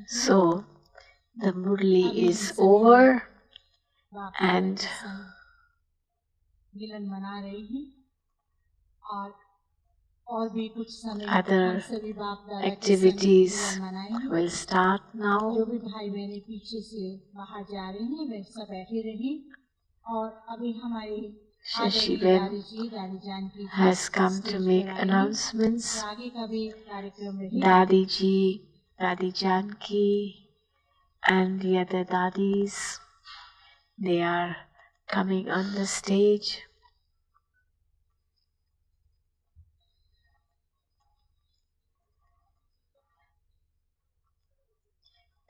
So the Murli is over and other activities will start now. Shashiben has come to make announcements. Dadi Ji, Dadi Janki and the other Dadis, they are coming on the stage.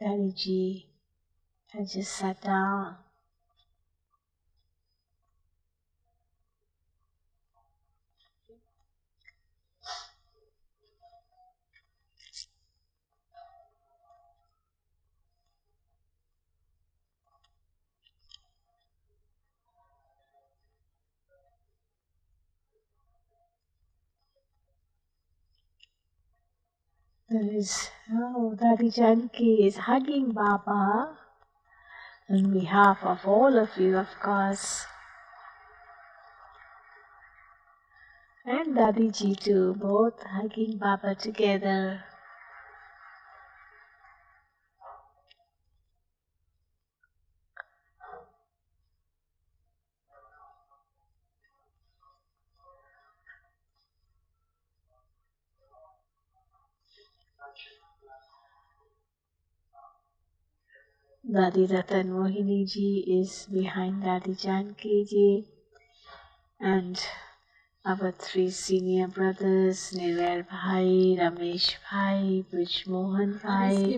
Dadi Ji has just sat down. Dadi Janki is hugging Baba on behalf of all of you, of course. And Dadi Ji too, both hugging Baba together. Dadi Ratan Mohini Ji is behind Dadi Janki Ji, and our three senior brothers, Nirvair Bhai, Ramesh Bhai, Brij Mohan Bhai,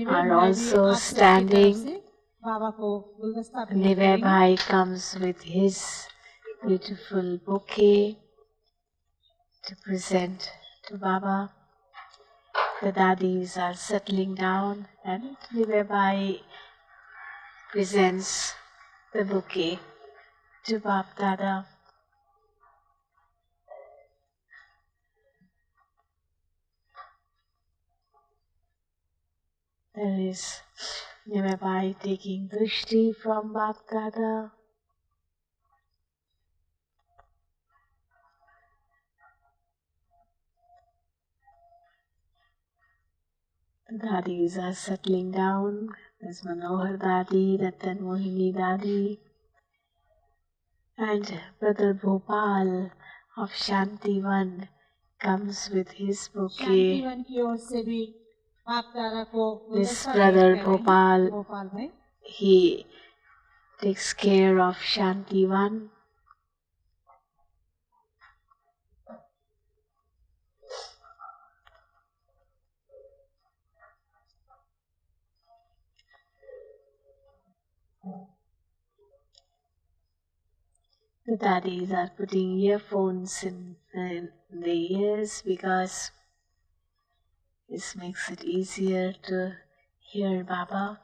are also standing. Nirvair Bhai comes with his beautiful bouquet to present to Baba. The Dadis are settling down and Nirvair Bhai presents the bouquet to Bab Dada. There is Nirvair Bhai taking drishti from Bab Dada. The Dadis are settling down. There's Manohar Dadi, Ratan Mohini Dadi, and Brother Bhopal of Shantivan comes with his bouquet. This Brother Bhopal, he takes care of Shantivan. The Dadis are putting earphones in the ears because this makes it easier to hear Baba.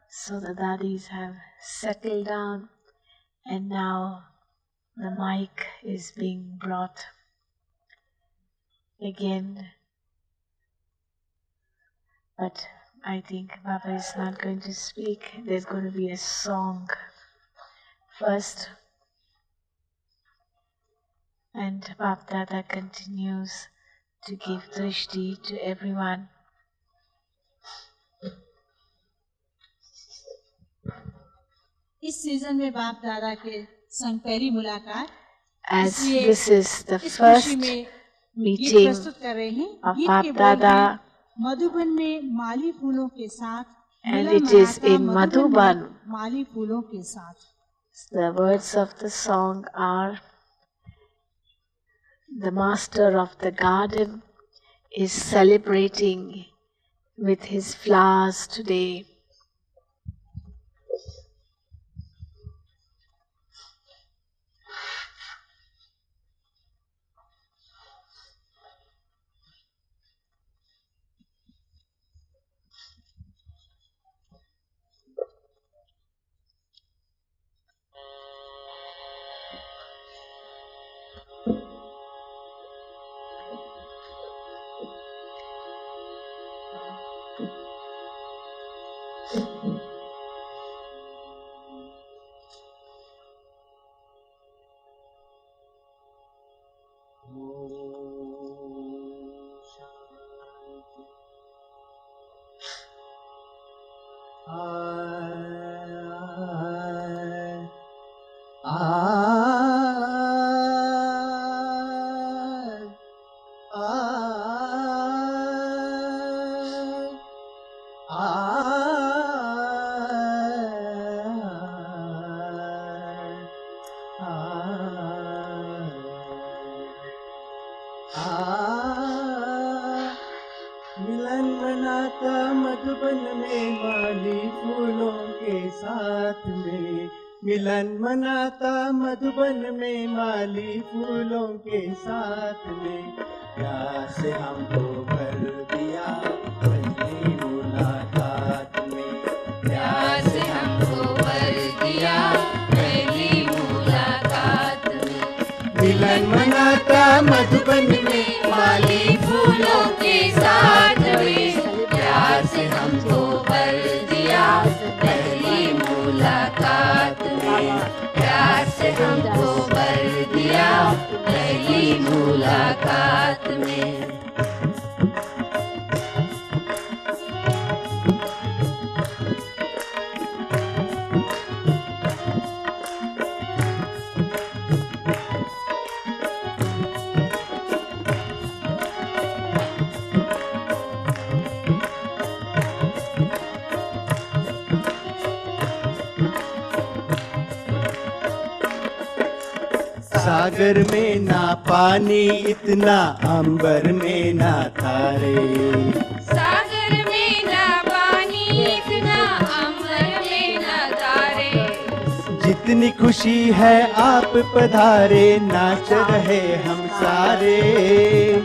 So the Dadis have settled down and now the mic is being brought again. But I think Baba is not going to speak. There's going to be a song first. And Bab Dada continues to give drishti to everyone. इस season में बाप दादा के संग पहली मुलाकात, as this is the first meeting of Bab Dada, Madhuban में माली फूलों के साथ, and it is in Madhuban. माली फूलों के साथ. The words of the song are, the master of the garden is celebrating with his flowers today. मिलन मनाता मधुबन में माली फूलों के साथ में, मिलन मनाता मधुबन में माली फूलों के साथ में, प्यार से हमको भर दिया पहली मुलाकात में, प्यार से हमको भर दिया पहली मुलाकात में, मिलन मनाता मधुबन में माली फूलों के साथ में, प्यार से हमको भर दिया पहली मुलाकात में, प्यार से हमको भर दिया पहली मुलाकात में। सागर में ना पानी इतना, अंबर में ना तारे, सागर में ना पानी इतना, अंबर में ना तारे, जितनी खुशी है आप पधारे, नाच रहे हम सारे,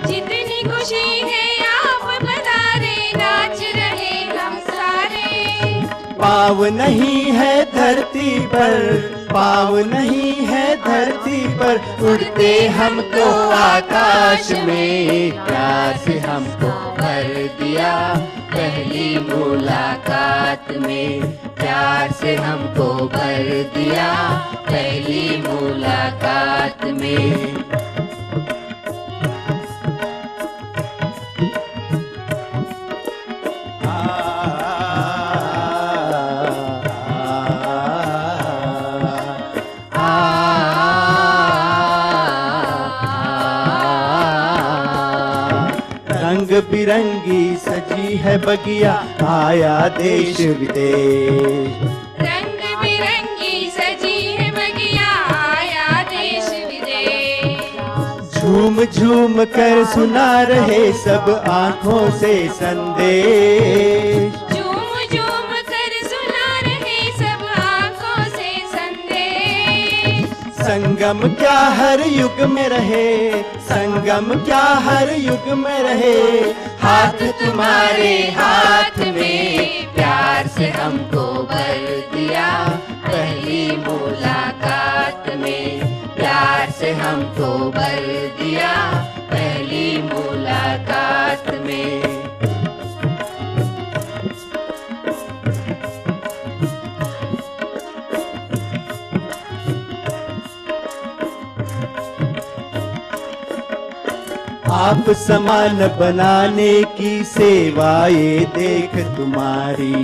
जितनी खुशी है आप पधारे, नाच रहे हम सारे, पाव नहीं है धरती पर, पाव नहीं है धरती पर, उड़ते हमको आकाश में, प्यार से हमको भर दिया पहली मुलाकात में, प्यार से हमको भर दिया पहली मुलाकात में। रंग बिरंगी सजी है बगिया, आया देश विदेश, रंग बिरंगी सजी है बगिया, आया देश विदेश, झूम झूम कर सुना रहे सब आँखों से संदेश, झूम झूम कर सुना रहे सब आँखों से संदेश, संगम क्या हर युग में रहे, संगम क्या हर युग में रहे, हाथ तुम्हारे हाथ में, प्यार से हमको भर दिया पहली मुलाकात में, प्यार से हमको भर दिया पहली मुलाकात में। आप समान बनाने की सेवा ये देख तुम्हारी,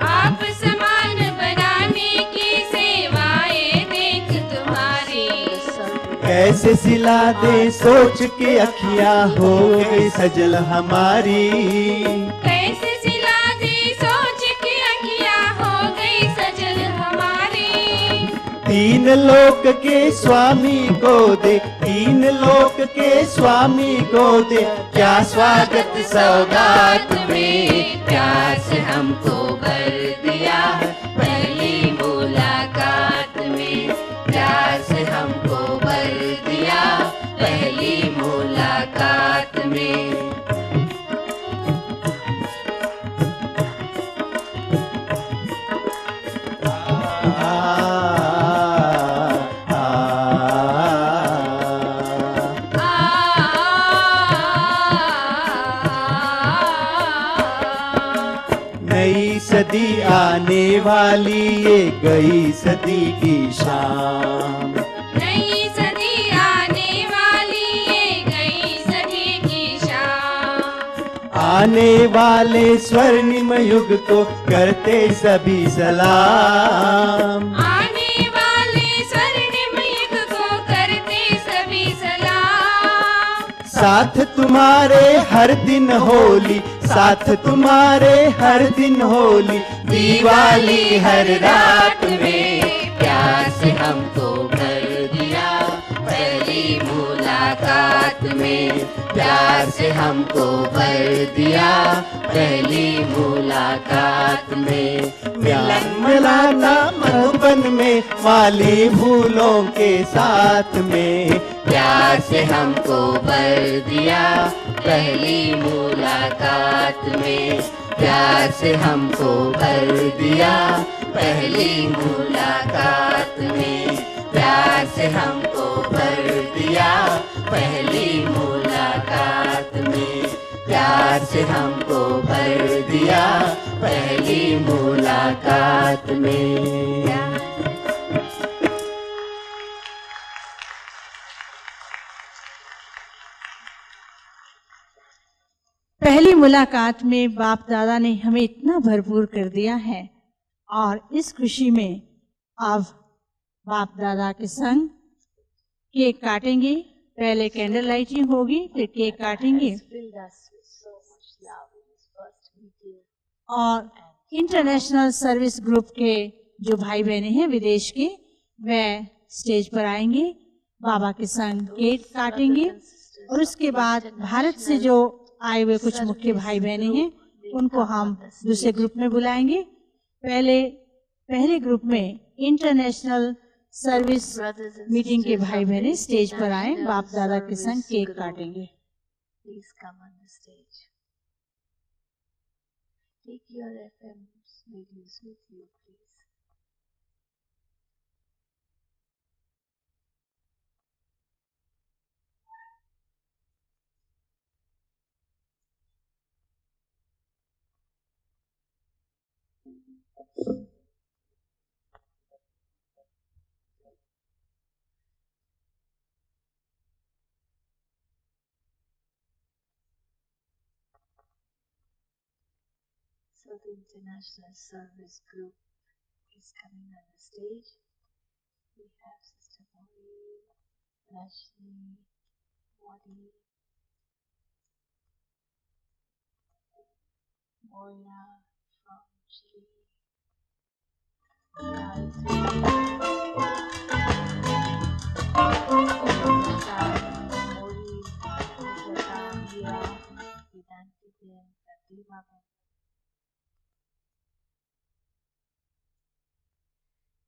आप समान बनाने की सेवा ये देख तुम्हारी, कैसे सिला दे सोच के अखियाँ हो गई सजल हमारी, कैसे सिला दे सोच के अखियाँ हो गई सजल हमारी, तीन लोक के स्वामी को दे, तीन लोक के स्वामी को दे, क्या स्वागत सौगात में, प्यार से हमको भर दिया पहली मुलाकात में, प्यार से हमको भर दिया पहली मुलाकात में। नई सदी आने वाली ये गई सदी की शाम, नई सदी आने वाली ये गई सदी की शाम, आने वाले स्वर्णिम युग को करते सभी सलाम, आने वाले स्वर्णिम साथ तुम्हारे हर दिन होली, साथ तुम्हारे हर दिन होली, दिवाली हर रात में प्यार से हमको भर दिया पहली मुलाकात में, प्यार से हमको भर दिया पहली मुलाकात में। मिलन मिलाना मधुबन में माली फूलों के साथ में, प्यार से हमको भर दिया पहली मुलाकात में, प्यार से हमको भर दिया पहली मुलाकात में, प्यार से हमको भर दिया पहली मुलाकात में, प्यार से हमको भर दिया पहली मुलाकात में। पहली मुलाकात में बाप दादा ने हमें इतना भरपूर कर दिया है और इस खुशी में अब बाप दादा के संग केक काटेंगे। पहले कैंडल लाइटिंग होगी, फिर केक काटेंगे और इंटरनेशनल सर्विस ग्रुप के जो भाई बहने हैं विदेश के, वह स्टेज पर आएंगे, बाबा के संग केक काटेंगे और उसके बाद भारत से जो आए हुए कुछ मुख्य भाई बहने हैं उनको हम दूसरे ग्रुप में बुलाएंगे। पहले ग्रुप में इंटरनेशनल सर्विस मीटिंग के भाई बहने स्टेज पर आए, बाप दादा के संग केक काटेंगे। Please come on the stage. Take your FM radios with you, please. So the International Service Group is coming on the stage. We have Sister Maureen, Rashmi, Modi, Moira from Chile,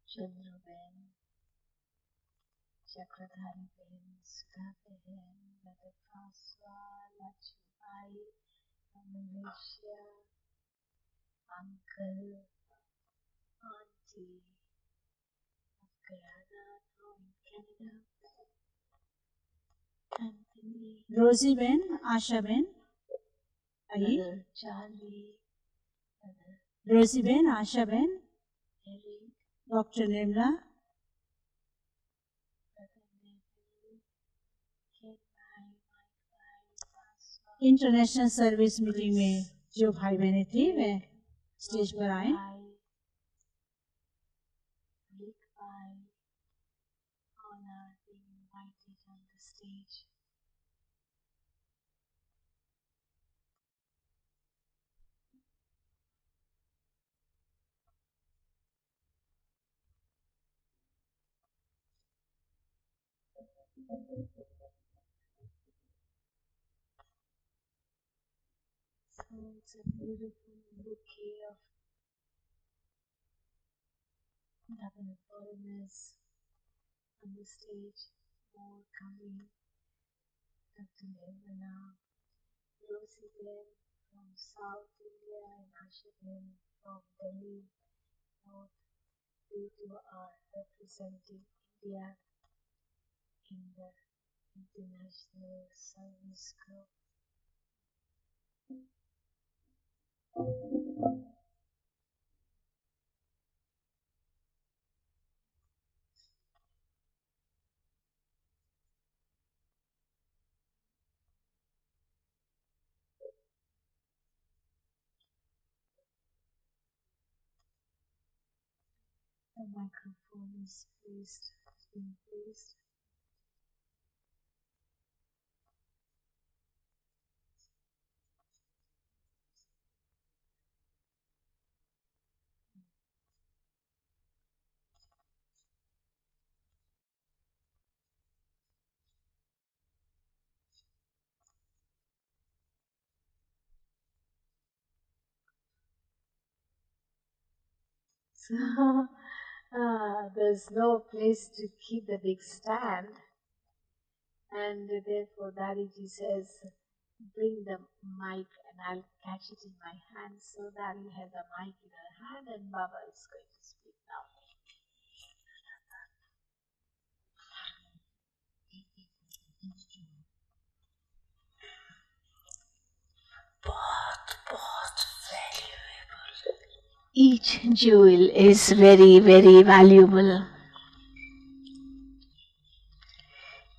चंद्र बहन, चक्रधारी बहन, सुधा बहन, mother Francois, Lakshmi भाई, Malaysia, uncle, aunty, Guyana, Canada, Anthony, रोजी बहन, आशा बहन आइए, Charlie, रोजी बहन, आशा बहन, Eric, doctor Nirmala, international service meeting में जो भाई बहने थे वह स्टेज पर आए। So it's a beautiful bouquet of double foreigners on the stage. More coming. Dr. Nirmala, Rosie Ben from South India and Asha Ben from Delhi North. They two are representing India in the International Service Group. The microphone is been placed. So there's no place to keep the big stand, and therefore Dadiji says, bring the mic and I'll catch it in my hand. So Daddy has the mic in her hand and Baba is going to speak now. Each jewel is very, very valuable.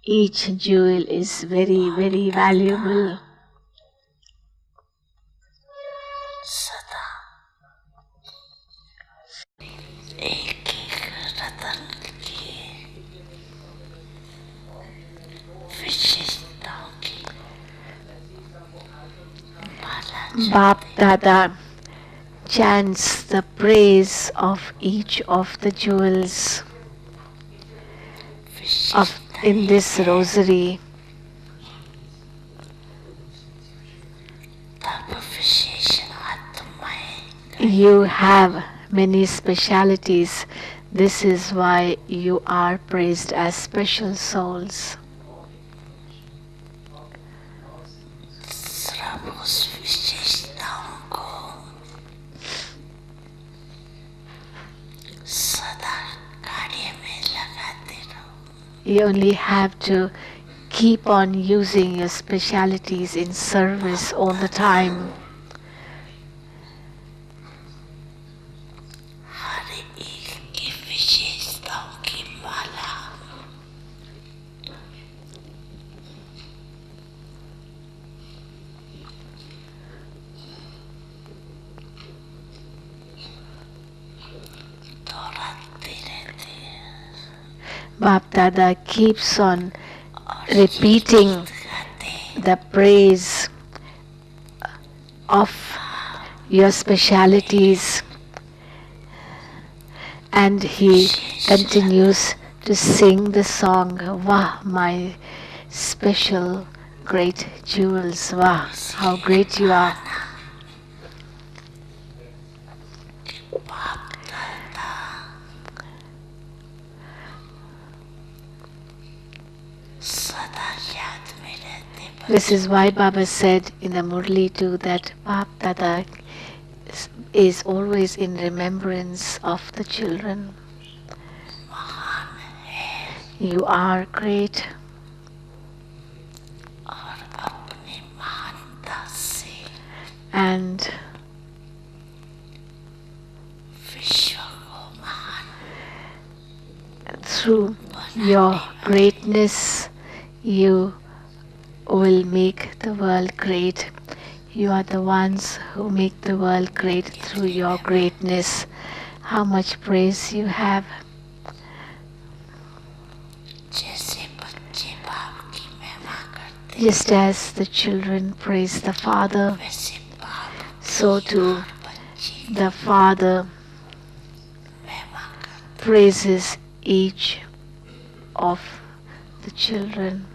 Each jewel is very, very valuable. Bap Dada chants the praise of each of the jewels in this rosary. You have many specialities. This is why you are praised as special souls. You only have to keep on using your specialities in service all the time. Bap Dada keeps on repeating the praise of your specialities, and he continues to sing the song, Wah, my special great jewels, Wah, how great you are. This is why Baba said in the Murli too that Bap Dada is always in remembrance of the children. You are great. And through your greatness, you will make the world great. You are the ones who make the world great through your greatness. How much praise you have. Just as the children praise the Father, so too the Father praises each of the children.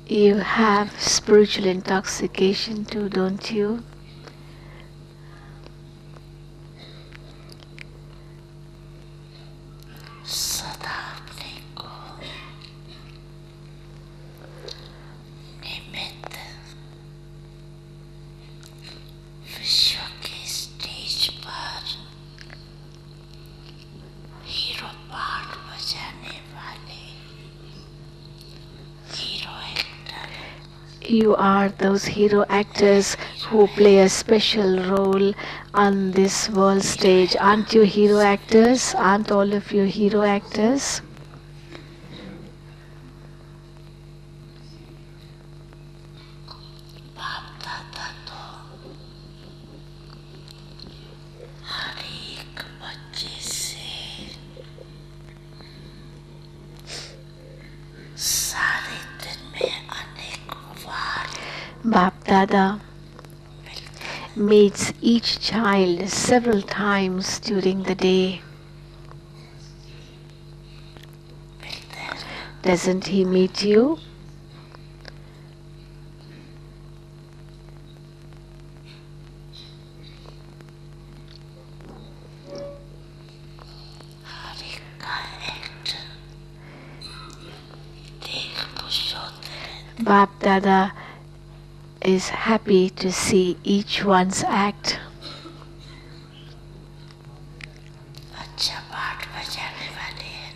You have spiritual intoxication too, don't you? You are those hero actors who play a special role on this world stage. Aren't you hero actors? Aren't all of you hero actors? Bap Dada meets each child several times during the day. Doesn't he meet you? Bap Dada is happy to see each one's act.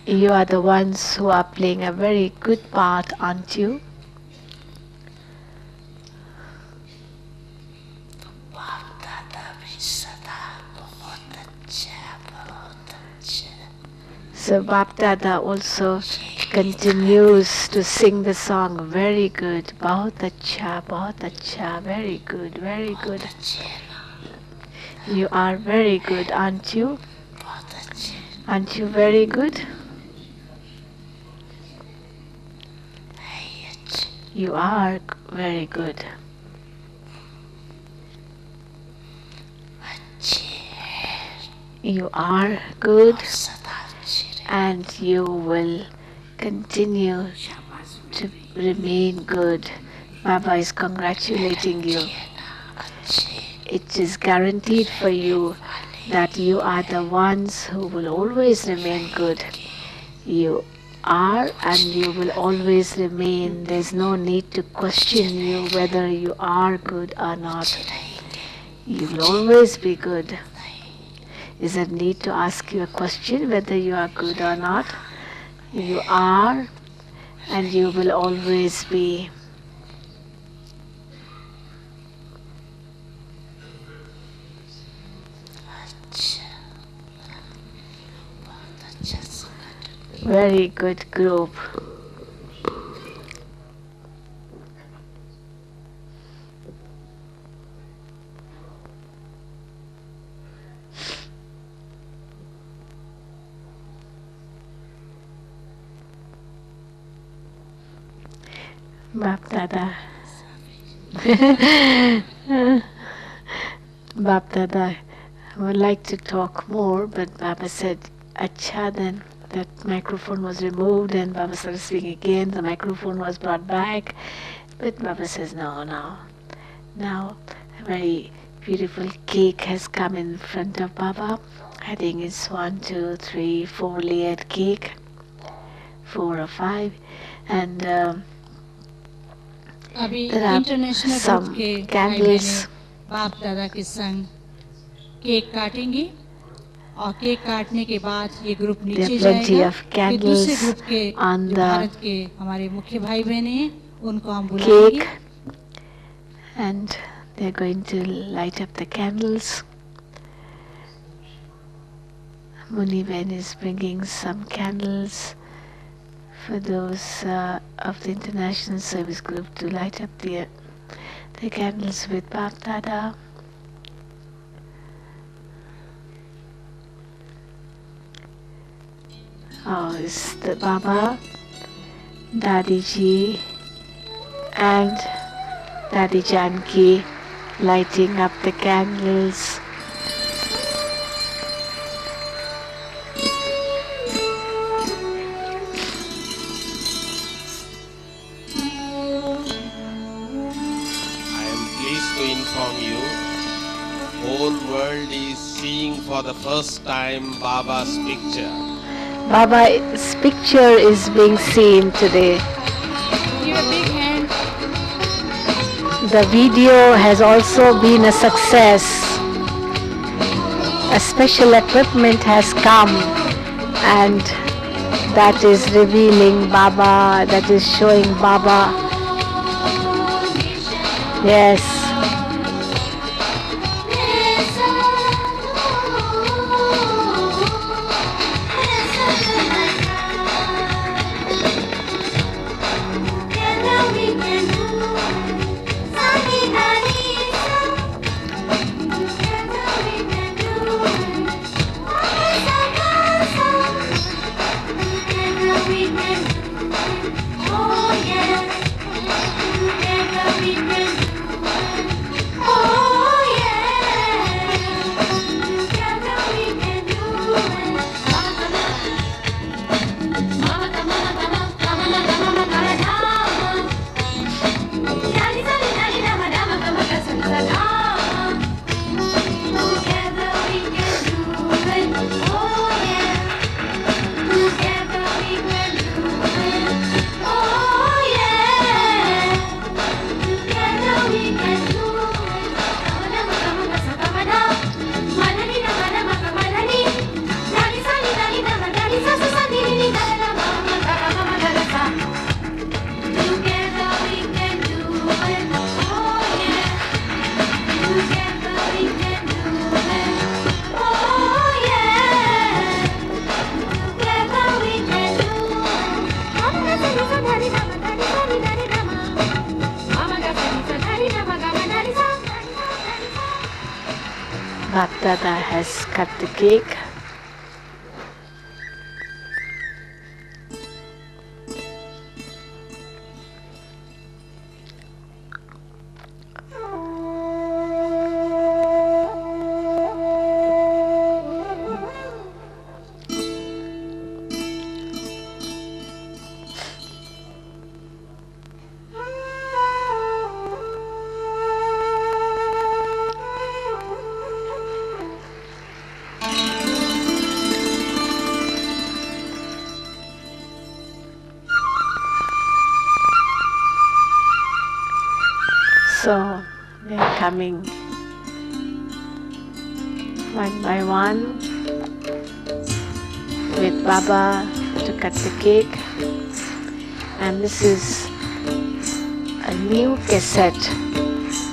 You are the ones who are playing a very good part, aren't you? So Bap Dada also continues to sing the song, very good, bahut acha, very good, very good. You are very good, aren't you? Aren't you very good? You are very good. You are good, and you will continue to remain good. Baba is congratulating you. It is guaranteed for you that you are the ones who will always remain good. You are and you will always remain. There's no need to question you whether you are good or not. You will always be good. Is there need to ask you a question whether you are good or not? You are and you will always be. Very good group. Bap Dada. Bap Dada would like to talk more, but Baba said, Acha, then that microphone was removed and Baba started speaking again. The microphone was brought back. But Baba says, no. Now a very beautiful cake has come in front of Baba. I think it's 1, 2, 3, 4 layered cake. 4 or 5. And अभी there are international some group के भाई candles. बहनें बाप दादा के संग cake काटेंगे और केक काटने के बाद ये ग्रुप There are नीचे plenty जाएगा। of फिर दूसरे candles ग्रुप के on जो the भारत के हमारे मुख्य भाई बहनें हैं उनको हम बुलाएंगे। cake, and they're going to light up the candles. Muniben is bringing some candles for those of the International Service Group to light up the candles with Bap Dada. Oh, it's the Baba, Dadi Ji, and Dadi Janki lighting up the candles. I am pleased to inform you, whole world is seeing for the first time Baba's picture. Baba's picture is being seen today. Give a big hand. The video has also been a success. A special equipment has come, and that is revealing Baba, that is showing Baba. Yes. Bapdada has cut the cake. So they're coming one by one with Baba to cut the cake, and this is a new cassette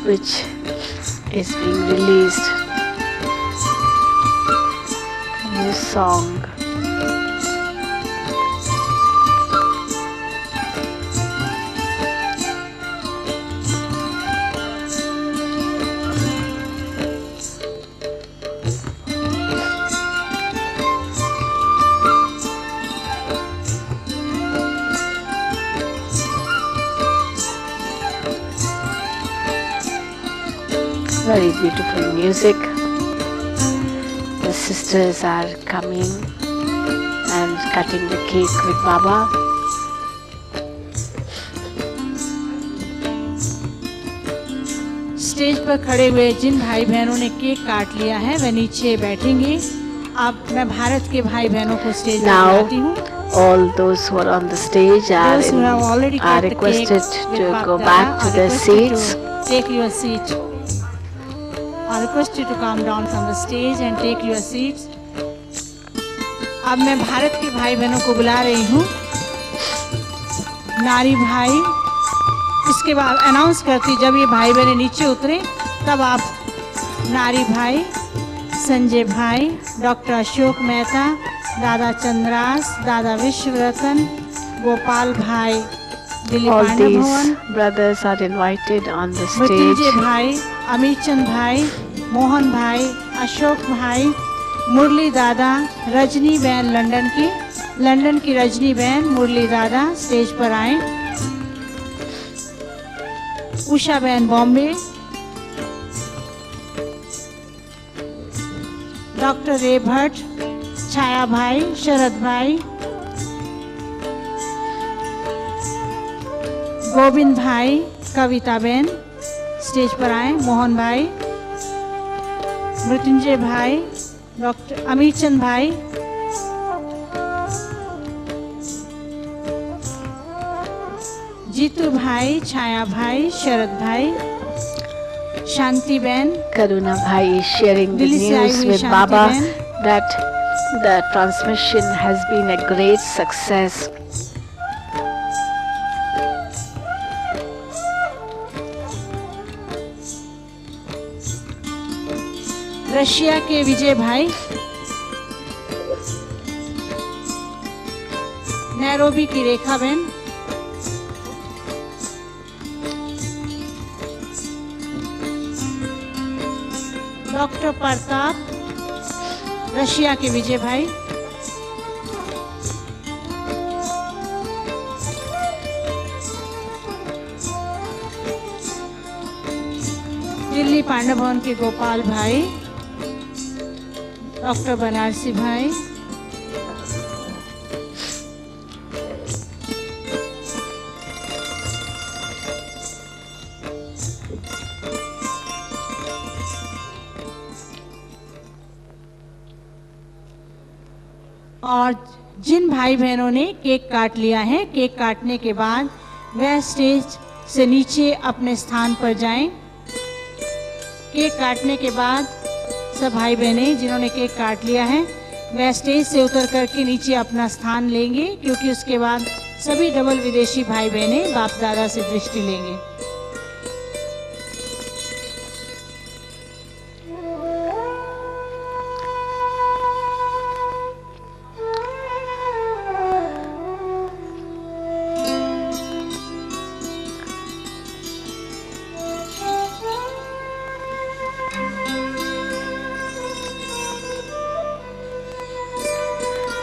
which is being released, a new song. Very beautiful music. The sisters are coming and cutting the cake with Baba. Stage पर खड़े हुए जिन भाई बहनों ने cake काट लिया है वे नीचे बैठेंगे। अब मैं भारत के भाई बहनों को स्टेज पर बुलाती हूँ। All those who are on the stage are requested to go back to their seats. Take your seat. I request you to come down from the stage and take your seats. अब मैं भारत के भाई बहनों को बुला रही हूँ। नारी भाई, इसके बाद अनाउंस करती जब ये भाई बहनें नीचे उतरे तब आप नारी भाई, संजय भाई, डॉक्टर अशोक मेहता, दादा चंद्रास, दादा विश्वरतन, गोपाल भाई, दिलीप All पांडे these भवन, brothers are invited on the Mrityunjay stage. भाई, अमित चंद भाई, मोहन भाई, अशोक भाई, मुरली दादा, रजनी बहन लंदन की रजनी बहन मुरली दादा स्टेज पर आए। उषा बहन बॉम्बे, डॉक्टर रे भट्ट, छाया भाई, शरद भाई, गोविंद भाई, कविता बहन स्टेज पर आए। मोहन भाई, मृत्युंजय भाई, डॉक्टर अमित चंद भाई, जीतू भाई, छाया भाई, शरद भाई, शांति बहन, Karuna Bhai is sharing the Delhi से आई news हुई with शांति Baba बहन। that the transmission has been a great success. Russia के विजय भाई, नैरोबी की रेखा बहन, डॉक्टर प्रताप, रशिया के विजय भाई, दिल्ली पांडव भवन के गोपाल भाई, डॉक्टर बनारसी भाई, और जिन भाई बहनों ने केक काट लिया है, केक काटने के बाद वह स्टेज से नीचे अपने स्थान पर जाएं। केक काटने के बाद सब भाई बहनें जिन्होंने केक काट लिया है वह स्टेज से उतर करके नीचे अपना स्थान लेंगे, क्योंकि उसके बाद सभी डबल विदेशी भाई बहनें बाप दादा से दृष्टि लेंगे।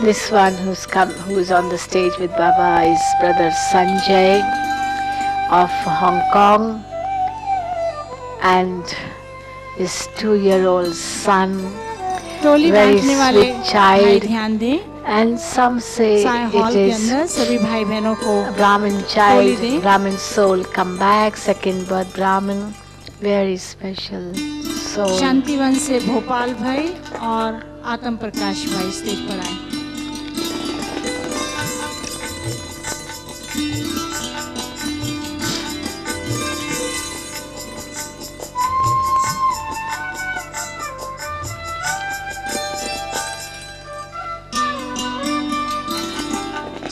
This one who's on the stage with Baba is Brother Sanjay of Hong Kong, and his 2-year-old son, Toli very बांटने वाले sweet भाई child, ध्यान दें। and some say Sai it hall के is अंदर सभी भाई बहनों को Brahmin टोली child, दें। Brahmin soul come back, second birth Brahmin, very special soul. Shantivan से भोपाल भाई और आत्म प्रकाश भाई स्टेज पर आए।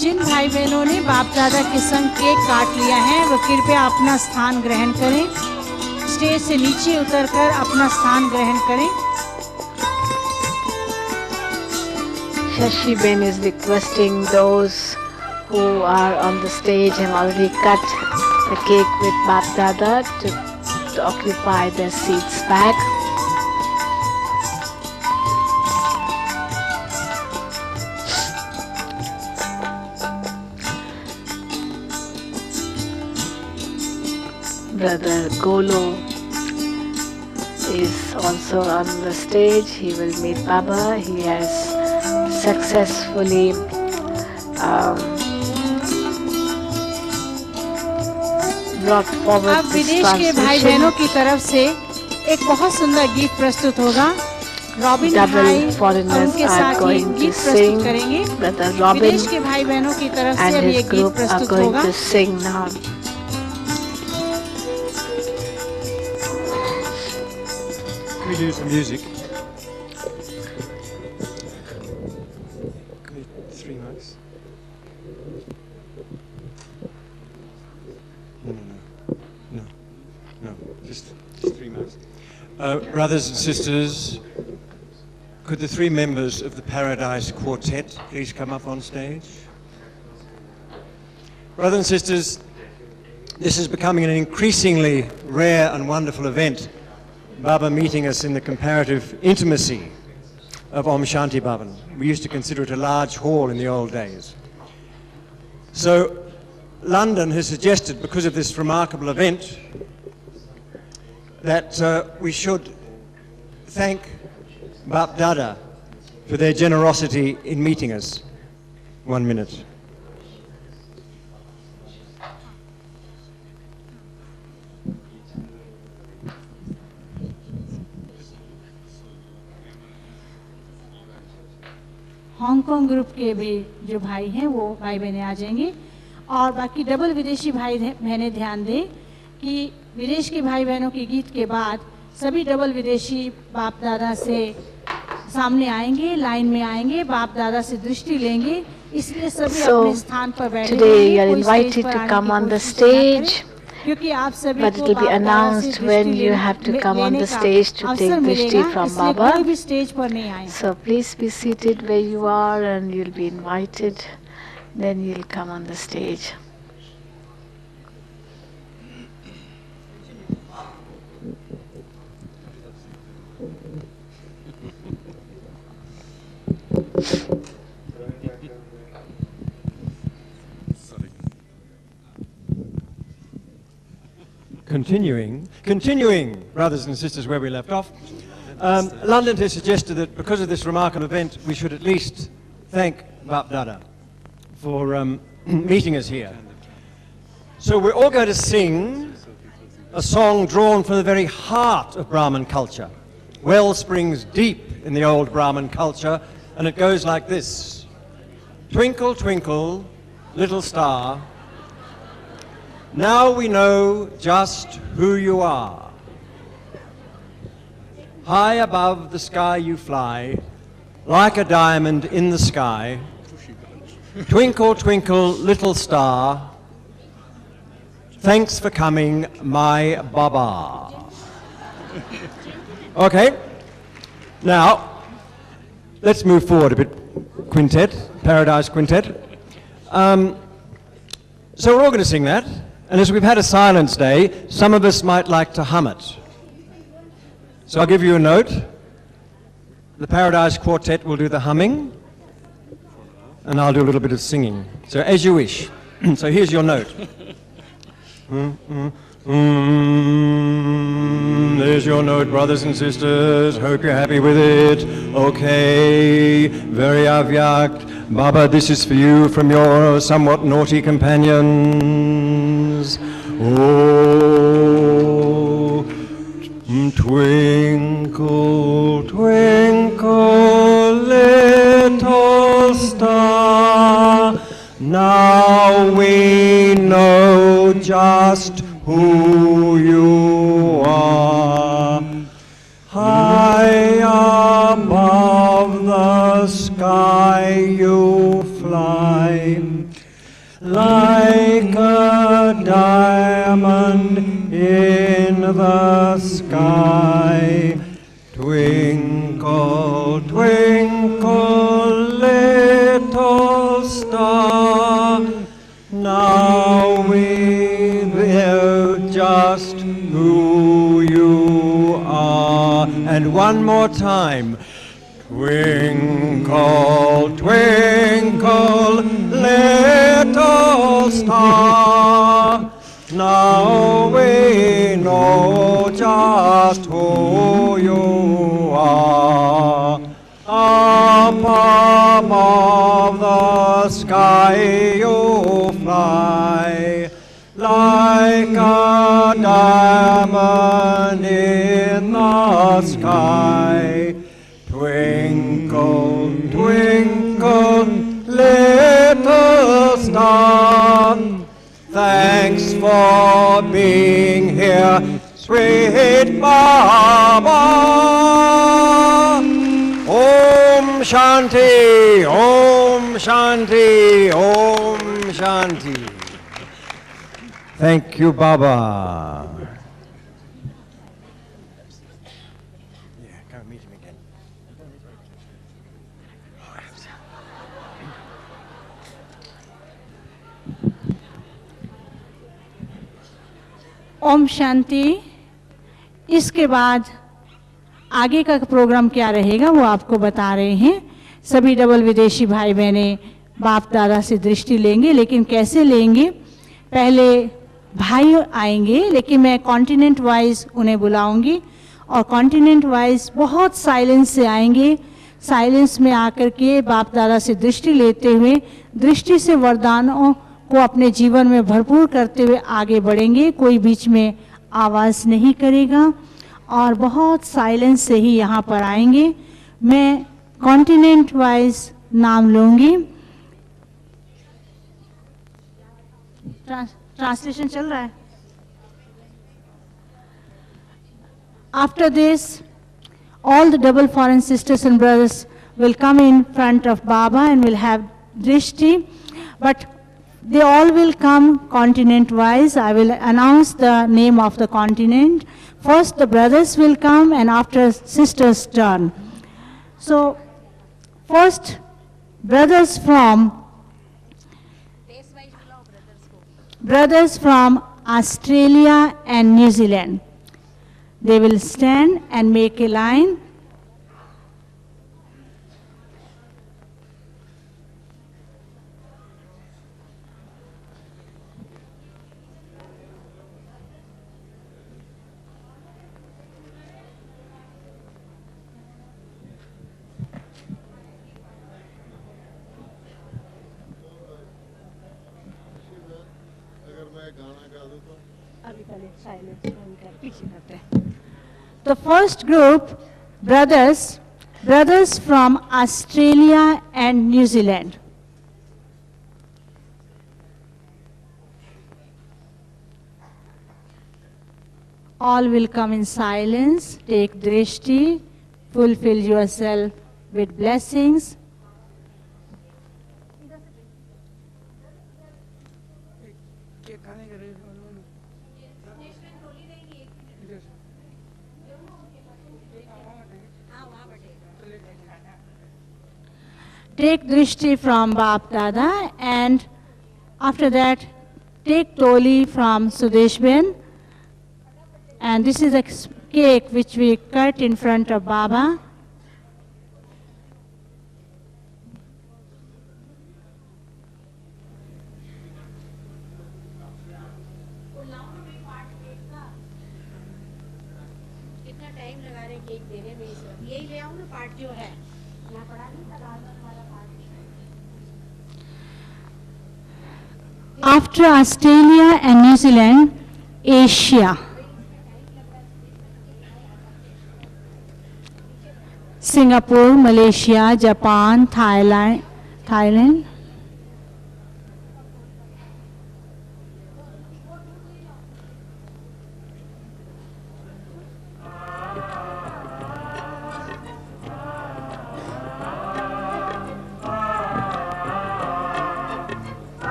जिन भाई बहनों ने बाप दादा के संग केक काट लिया है वो कृपया अपना स्थान ग्रहण करें। स्टेज से नीचे उतरकर अपना स्थान ग्रहण करें। Shashi Ben is requesting those who are on the stage and already cut the cake with Bap Dada to occupy their seats back. Brother Golo is also on the stage. He will meet Baba. He has successfully brought forward अब this विदेश के भाई बहनों transition. की तरफ से एक बहुत सुंदर गीत प्रस्तुत होगा। रॉबिन Double भाई और foreigners उनके are साथ ही going to गीत प्रस्तुत sing. करेंगे। Brother Robin विदेश के भाई बहनों की तरफ से and अब ये his गीत group are प्रस्तुत going होगा। to sing now. Can we do some music? Can we, 3 mics? No, just 3 mics. Brothers and sisters, could the 3 members of the Paradise Quartet please come up on stage? Brothers and sisters, this is becoming an increasingly rare and wonderful event. Baba meeting us in the comparative intimacy of Om Shanti Bhavan. We used to consider it a large hall in the old days. So London has suggested, because of this remarkable event, that we should thank Bap Dada for their generosity in meeting us. 1 minute. Hong Kong group के भी जो भाई हैं वो भाई बहनें आ जाएंगे और बाकी डबल विदेशी भाई बहनें ध्यान दें कि विदेश के भाई बहनों के गीत के बाद सभी डबल विदेशी बाप दादा से सामने आएंगे, लाइन में आएंगे, बाप दादा से दृष्टि लेंगे, इसलिए सभी अपने स्थान पर बैठे Today you are invited to come on the stage, क्योंकि आप सभी but it को will be बाप दादा से announced when दृष्टि you have to come on लेने the का stage to take अवसर दृष्टि मिलेगा, from इसलिए Baba. कोई भी स्टेज पर नहीं आए। So please be seated where you are and you'll be invited. Then you'll come on the stage. Continuing, brothers and sisters, where we left off. London has suggested that because of this remarkable event, we should at least thank Bap Dada for meeting us here. So we're all going to sing a song drawn from the very heart of Brahmin culture. Well springs deep in the old Brahmin culture, and it goes like this. Twinkle, twinkle, little star, now we know just who you are. High above the sky you fly, like a diamond in the sky. Twinkle, twinkle, little star, thanks for coming, my Baba. Okay, now let's move forward a bit. Quintet, Paradise Quintet. So we're all going to sing that, and as we've had a silence day, some of us might like to hum it. So I'll give you a note. The Paradise Quartet will do the humming, and I'll do a little bit of singing. So as you wish. So here's your note. There's your note, brothers and sisters. Hope you're happy with it. Okay, very avyakt. Baba, this is for you from your somewhat naughty companions. Oh, twinkle, twinkle, little star, now we know just who you are. High above the sky you fly, like a diamond in the sky. Twinkle, twinkle, little star, now we know just who you are. And one more time. Twinkle, twinkle, little star, now we know just who you are. Up above the sky you fly, like a diamond in the sky. Twinkle, twinkle, little star, thanks for being here, sweet Baba. Om Shanti, Om Shanti, Om Shanti. Thank you, Baba. Yeah, go meet him again. Om Shanti. इसके बाद आगे का programme क्या रहेगा वो आपको बता रहे हैं। सभी डबल विदेशी भाई बहनें बाप दादा से दृष्टि लेंगे, लेकिन कैसे लेंगे? पहले भाई आएंगे, लेकिन मैं कॉन्टिनेंट वाइज उन्हें बुलाऊंगी और कॉन्टिनेंट वाइज बहुत साइलेंस से आएंगे। साइलेंस में आकर के बाप दादा से दृष्टि लेते हुए, दृष्टि से वरदानों को अपने जीवन में भरपूर करते हुए आगे बढ़ेंगे। कोई बीच में आवाज़ नहीं करेगा और बहुत साइलेंस से ही यहाँ पर आएंगे। मैं कॉन्टिनेंट वाइज नाम लूँगी। ट्रांसलेशन चल रहा है। After this, all the double foreign sisters and brothers will come in front of Baba and will have drishti, but they all will come continent wise. I will announce the name of the continent. First the brothers will come and after sisters' turn. So first brothers from Australia and New Zealand. They will stand and make a line. The first group, brothers from Australia and New Zealand. All will come in silence, take drishti, fulfill yourself with blessings. Take drishti from Bap Dada, and after that take toli from Sudesh Ben, and this is a cake which we cut in front of Baba. इतना time लगा रहे cake देने में, इस वक्त यही ले आऊँ ना पार्ट जो है यहाँ पड़ा नहीं था वाला part. After Australia and New Zealand, Asia. Singapore, Malaysia, Japan, Thailand.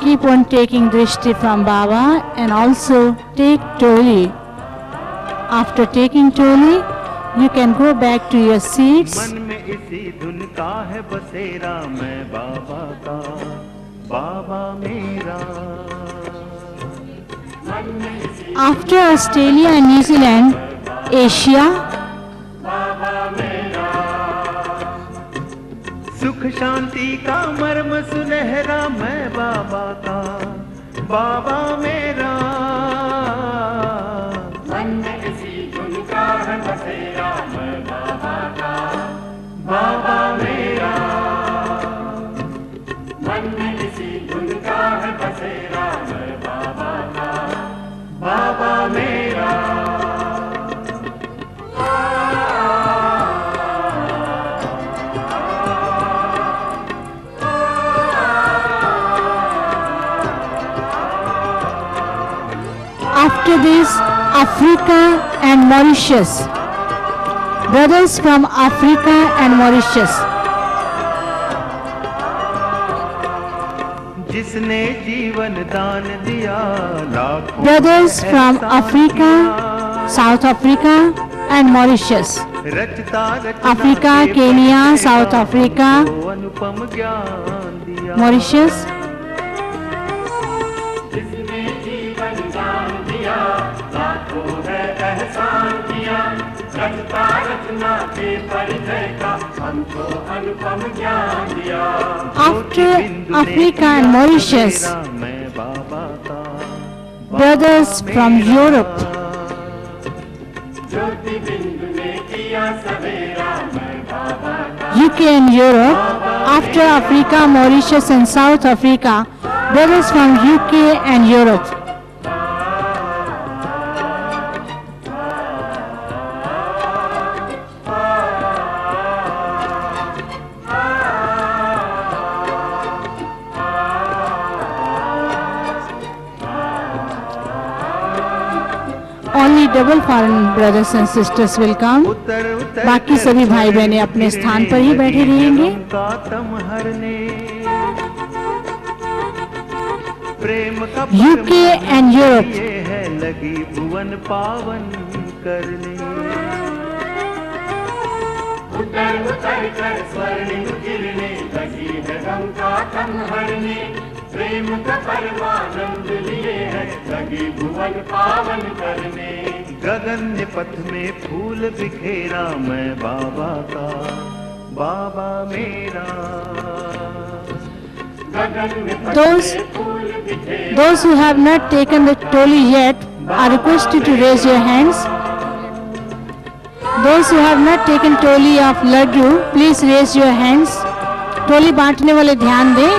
Keep on taking drishti from Baba and also take toli. After taking toli, you can go back to your seats. मन में इसी धुन का है बसेरा, मैं बाबा का, बाबा मेरा। After Australia and New Zealand, Asia. सुख शांति का मर्म सुनहरा, मैं बाबा का, बाबा मेरा। मन में इसी धुन का है बसेरा, मैं बाबा का, बाबा मेरा। मन में इसी धुन का है बसेरा, मैं बाबा का, बाबा मेरा। After this, Africa and Mauritius. Brothers from Africa and Mauritius. जिसने जीवन दान दिया, लाखों Brothers from Africa, South Africa and Mauritius. रचता रचना Africa, के Kenya, बने South Africa, को अनुपम ज्ञान दिया। Mauritius. जिसने जीवन दान दिया, लाखों है एहसान किया, रचता रचना के परिचय का हमको अनुपम ज्ञान दिया। After Africa and Mauritius, मैं बाबा का, brothers from Europe. ज्योति बिंदु ने किया सवेरा, मैं बाबा का। UK and Europe. After Africa, Mauritius and South Africa, brothers from UK and Europe. Only double foreign brothers and sisters will come. उतर उतर बाकी सभी भाई बहनें अपने स्थान पर ही बैठे रहेंगे। प्रेम का UK and Europe. ये है लगी भुवन पावन करने। उतर उतर कर स्वर्णिम किरने, लगी है गम का तम हरने। प्रेम का परमानंद लिए है, लगी भुवन पावन करने। गगन पथ में फूल बिखेरा, मैं बाबा का, बाबा मेरा। Those who have not taken the toli yet are requested to raise your hands. Those who have not taken toli of laddu, please raise your hands. टोली बांटने वाले ध्यान दें,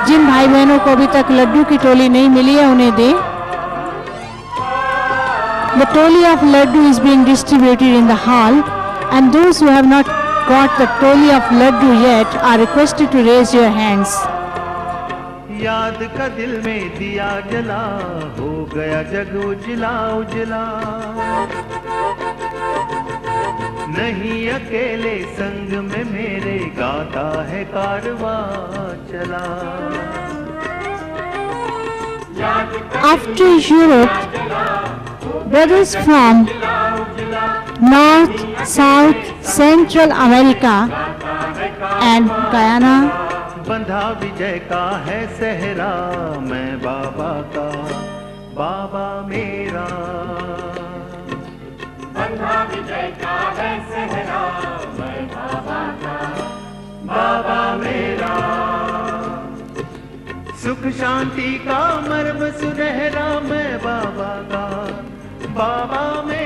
जिन भाई बहनों को अभी तक लड्डू की टोली नहीं मिली है उन्हें दें। The toli of laddu is being distributed in the hall, and those who have not got the toli of laddu yet are requested to raise your hands. याद का दिल में दिया जला, हो गया जग उजला उजला। नहीं अकेले संग में मेरे, गाता है कारवां चला। After Europe, brothers from North, South, Central America and Guyana. बंधा विजय का है सहरा, मैं बाबा का, बाबा मेरा। बंधा विजय का है सहरा, मैं बाबा का, बाबा मेरा। सुख शांति का मर्म सुनहरा, मैं बाबा का, बाबा मेरा।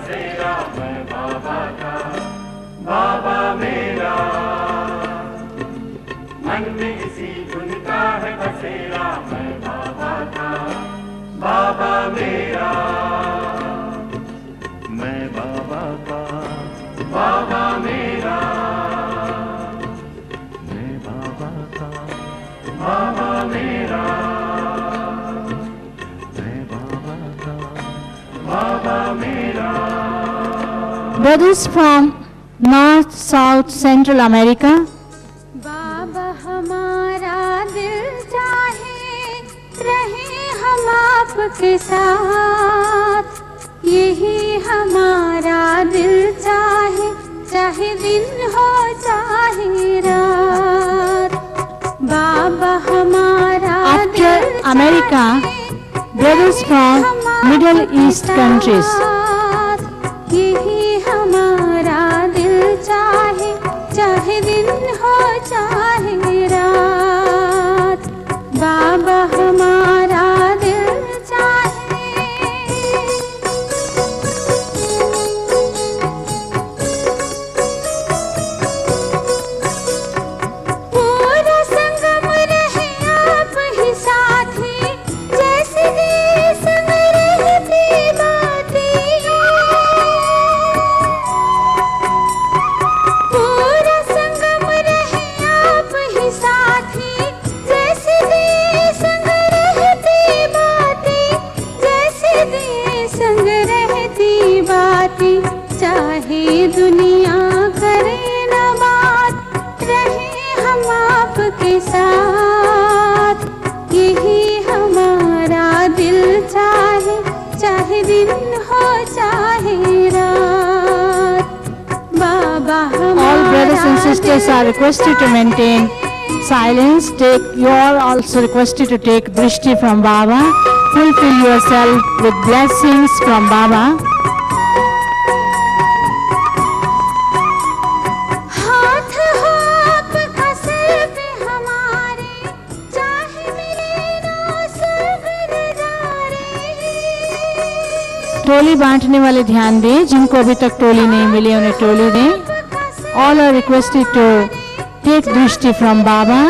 बसेरा मैं बाबा का, बाबा मेरा मन में इसी धुन का है बसेरा मैं बाबा का, बाबा मेरा मैं बाबा का, बाबा मेरा मैं बाबा का, बाबा मेरा मैं बाबा का, बाबा मेरा। Brothers from North, South, Central America. बाबा हमारा दिल चाहे रहे हम आपके साथ, यही हमारा दिल चाहे, चाहे दिन हो चाहे रात। बाबा हमारा After America, brothers from Middle East countries. यही हमारा दिल चाहे, चाहे दिन हो चाहे रात। बाबा हमारा दिल चाहे। पूरा संगम रहे आप ही साथी, जैसे संग रहती बातें। पूरा संगम रहे आप ही साथी, जैसे संग रहती बातें, जैसे संग रहती बातें। चाहे दुनिया करे न बात, रहे हम आपके साथ, यही हमारा दिल चाहे, चाहे दिन हो चाहे रात। बाबा All brothers and sisters are requested to maintain silence. You are also requested to take drishti from Baba. Fulfill yourself with blessings from Baba. हाथ हो आपका सिर पे हमारे, चाहे मिले ना स्वर्ग नजारे। टोली बांटने वाले ध्यान दें, जिनको अभी तक टोली नहीं मिली उन्हें टोली दें. All are requested to take drishti from Baba.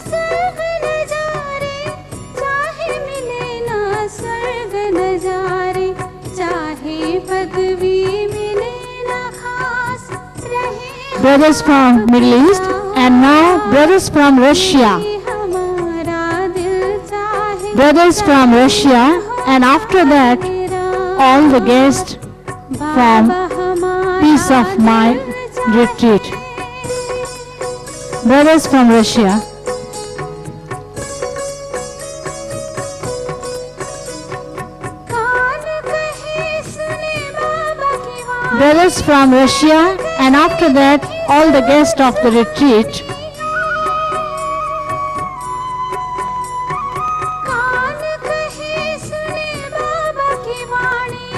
स्वर्ग नजारे, चाहे मिले ना स्वर्ग नजारे, चाहे पदवी मिले ना खास, रहे Brothers from Middle East and now brothers from Russia. हमारा दिल चाहे। Brothers from Russia and after that all the guests from Peace of Mind retreat. Brothers from Russia. कान कहे सुने बाबा की बात, Brothers from Russia and after that all the guests of the retreat. कान कहे सुने बाबा की वाणी,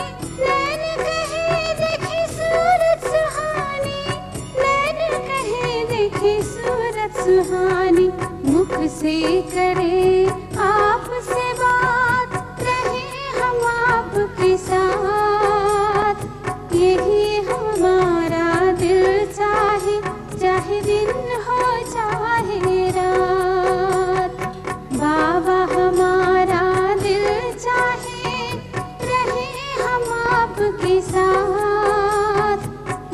नैन कहे देखे सूरत सुहानी, नैन कहे देखे सूरत सुहानी। मुख से करे आपसे बात, रहे हम आपके साथ, यही हमारा दिल चाहे, चाहे दिन हो चाहे रात। बाबा हमारा दिल चाहे, रहे हम आपके साथ,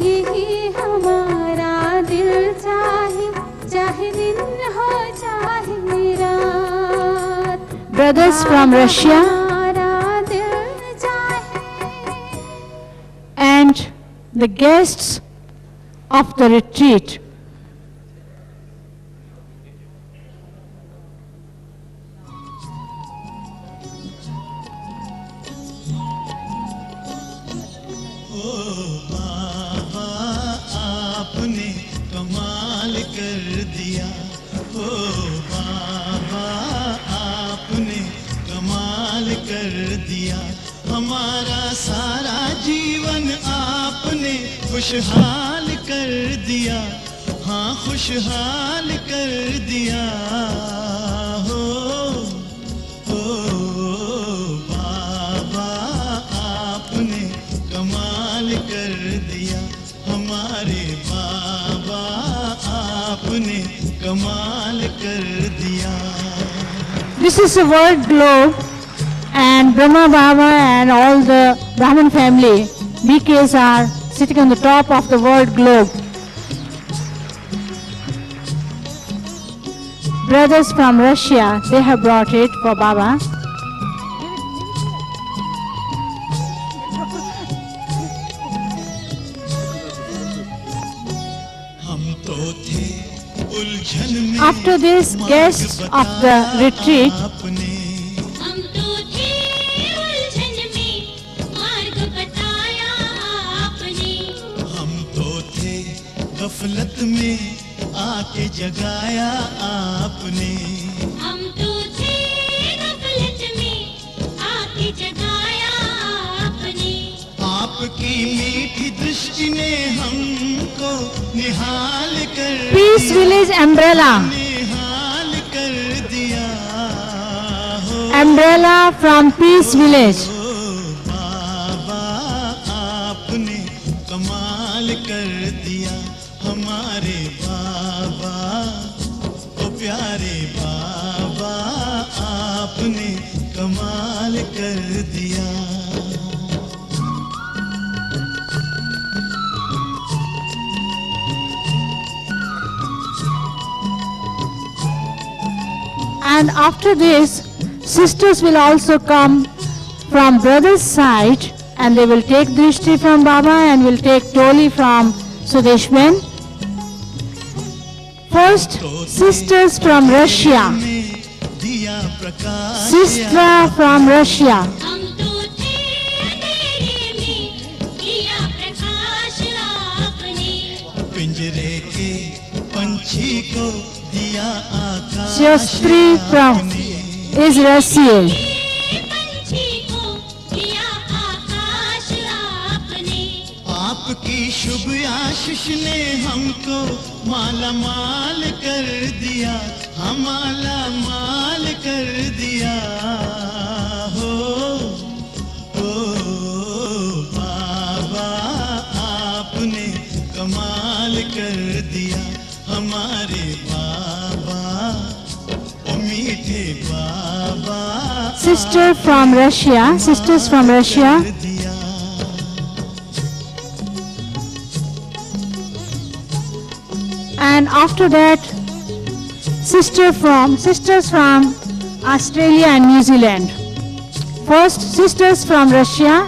यही हमारा दिल चाहे, चाहे दिन हो चाहे रात। Brothers from Russia हमारा दिल चाहे। and the guests of the retreat. बाबा आपने कमाल कर दिया, ओ बाबा आपने कमाल कर दिया। हमारा सारा जीवन आपने खुशहाल कर दिया, हाँ खुशहाल कर दिया। हो बाबा आपने कमाल कमाल कर दिया. This is a world globe, and Brahma Baba and all the Brahmin family, BKs, are sitting on the top of the world globe. Brothers from Russia, they have brought it for Baba. After this, guests of the retreat हम तो थे उलझन में, मार्ग बताया आपने. हम तो थे गफलत में, आके जगाया आपने. हम तो थे गफलत में, आके जगाया आपने. आपकी मीठी दृष्टि ने हमको निहाल कर Peace Village Umbrella. निहाल कर दिया. हो Umbrella from Peace Village. बाबा आपने कमाल कर दिया. हमारे बाबा, ओ प्यारे बाबा, आपने कमाल कर दिया. And after this, sisters will also come from brother's side, and they will take Drishti from Baba and will take Toli from Sudeshman. First, sisters from Russia. दिया प्रकाश Sister from Russia. हम तो थे अंधेरे में, दिया प्रकाश आपने. पिंजरे के पंछी को दिया आकाश Shastri from is Russian. पंछी को दिया आकाश आपने. आपकी शुभ आशीष ने हमको माला माल कर दिया. हम माला माल कर दिया. हो बाबा आपने कमाल कर दिया. हमारे बाबा, ओ मीठे बाबा, Sister from Russia. Sisters from Russia. कर दिया. And after that, sisters from Australia and New Zealand. First, sisters from Russia.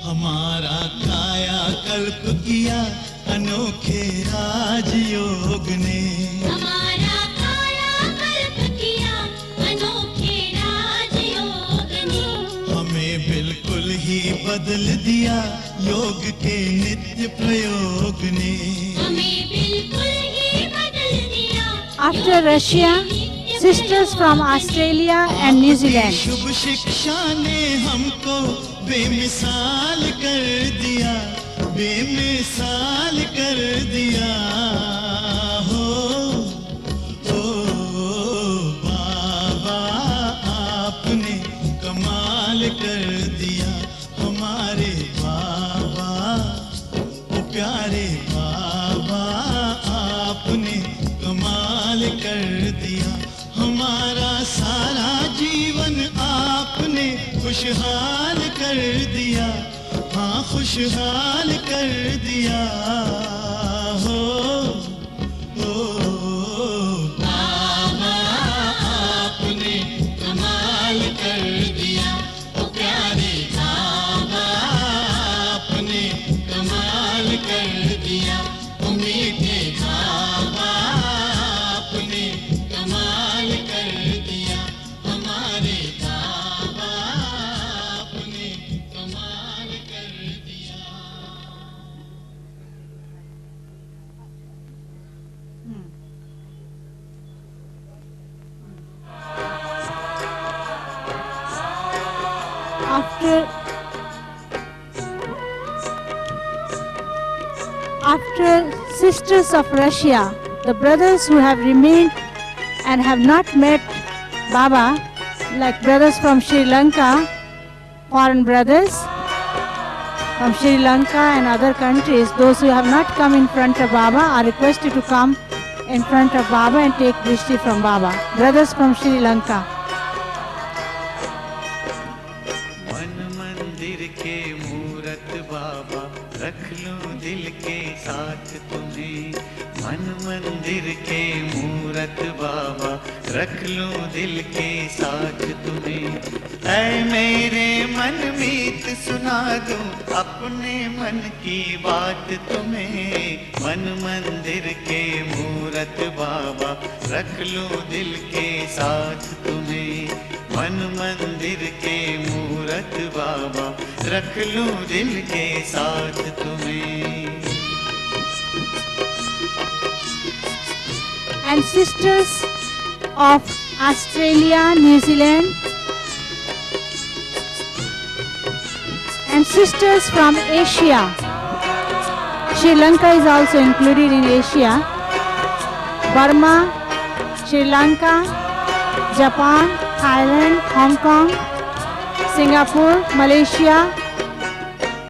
हमारा काया कल्प किया अनोखे राजयोग ने. हमारा काया कल्प किया अनोखे राजयोग ने. हमें बिल्कुल ही बदल दिया योग के नित्य प्रयोग ने. हमें बिल्कुल ही बदल दिया. After Russia, sisters from Australia and New Zealand. शुभ शिक्षा ने हमको बेमिसाल कर दिया. बेमिसाल कर दिया. हो बाबा आपने कमाल कर दिया. हमारे बाबा, ओ प्यारे बाबा, आपने कमाल कर दिया. हमारा सारा जीवन आपने खुशहाल कर दिया. हाँ खुशहाल कर दिया. हो बाबा आपने कमाल कर दिया. ओ प्यारे बाबा आपने कमाल कर दिया. ओ मीठे बाबा आपने कमाल कर दिया. हमारे बाबा आपने कमाल कर दिया. After sisters of Russia, the brothers who have remained and have not met Baba, like brothers from Sri Lanka, foreign brothers from Sri Lanka and other countries, those who have not come in front of Baba are requested to come in front of Baba and take drishti from Baba. Brothers from Sri Lanka. मन मंदिर के मूरत बाबा रख लूं दिल के साथ तुम्हें, मन मंदिर के मूरत बाबा रख लूं दिल के साथ तुम्हें। ऐ मेरे मन मीत सुना दूं अपने मन की बात तुम्हें, मन मंदिर के मूरत बाबा रख लूं दिल के साथ तुम्हें, मन मंदिर के मूरत बाबा रख लूं दिल के साथ तुम्हें। And sisters of Australia, New Zealand, and sisters from Asia. Sri Lanka is also included in Asia. Burma, Sri Lanka, Japan, Thailand, Hong Kong, Singapore, Malaysia,